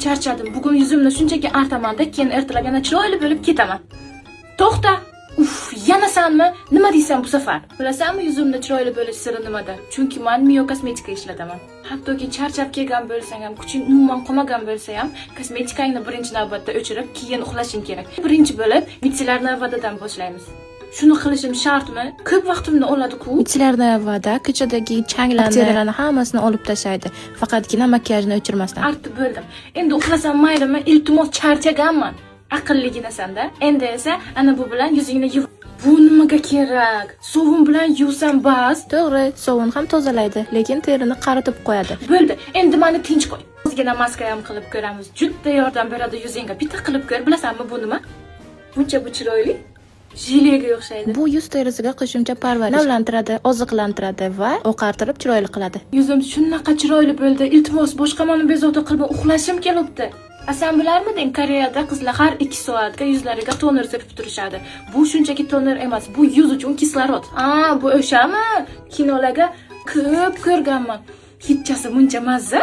Charchadim. Bugun yuzimni shunchaki artamanda, keyin ertalab yana chiroyli bo'lib ketaman. To'xta. Uf, yanasanmi? Nima deysan bu safar? Bilasanmi yuzimda chiroyli bo'lish siri nimada? Chunki men Mio kosmetika ishlataman. Hattoki charchab kelgan bo'lsang ham, kuching umuman qolmagan bo'lsa ham, kosmetikangni birinchi navbatda o'chirib, keyin uxlashing kerak. Birinchi bo'lib, mitsilar navbatidan boshlaymiz. Shuni qilishim shartmi? Ko'p vaqtimni oladi-ku. Mitsilarda vada ko'chadagi changlarni hammasini olib tashlaydi. Faqatgina makiyajni o'chirmasdan. Artib bo'ldim. Endi uxlasam maylimi? Iltimos, charchaganman. Aqlliginasan-da. Endi esa ana bu bilan yuzingni yuv. Bu nimaga kerak? Sovun bilan yuvsam bas. To'g'ri, sovun ham tozalaydi, lekin terini qaritib qo'yadi. Bo'ldi. Endi meni tinch qo'y. Ozgina maska ham qilib ko'ramiz. Juda yordam beradi yuzingga. Bitta qilib ko'r. Bilasanmi bu nima? Buncha bu chiroyli. Jilega o'xshaydi. Bu yuz terisiga qo'shimcha parvarish, namlantiradi, oziqlantiradi va oqartirib chiroyli qiladi. Yuzim shunaqa chiroyli bo'ldi. Iltimos, boshqa meni bezovta qilma, uxlashim kelibdi. Asan bilarmiding, Koreyada qizlar har 2 soatga yuzlariga toner sepib turishadi. Bu shunchaki toner emas, bu yuz uchun kislorod. Bu o'shami? Kinolarga ko'p ko'rganman. Hechchasi muncha mazza.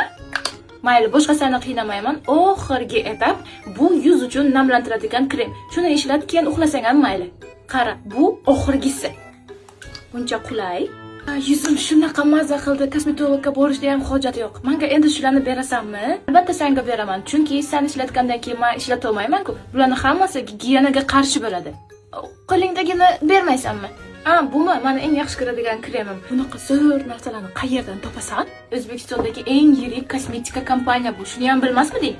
Mayli, boshqasini qiynamayman. Oxirgi etap bu yuz uchun namlantiradigan krem. Shuni ishlat, keyin uxlasang ham mayli. Qara, bu oxirgisi. Buncha qulay. Yuzim shunaqa mazza qildi, kosmetologga borishga ham hojat yo'q. Menga endi shularni berasanmi? Albatta senga beraman, chunki sen ishlatgandan keyin men ishlat olmayman-ku. Bularning hammasi gigiyenaga qarshi bo'ladi. Qo'lingdagini bermaysanmi? Bumi meni eng yaxshi ko'radigan kremim. Bunaqa zo'r narsalarni qayerdan topasan? O'zbekistondagi eng yirik kosmetika kompaniya bu. Shuni ham bilmasmiding?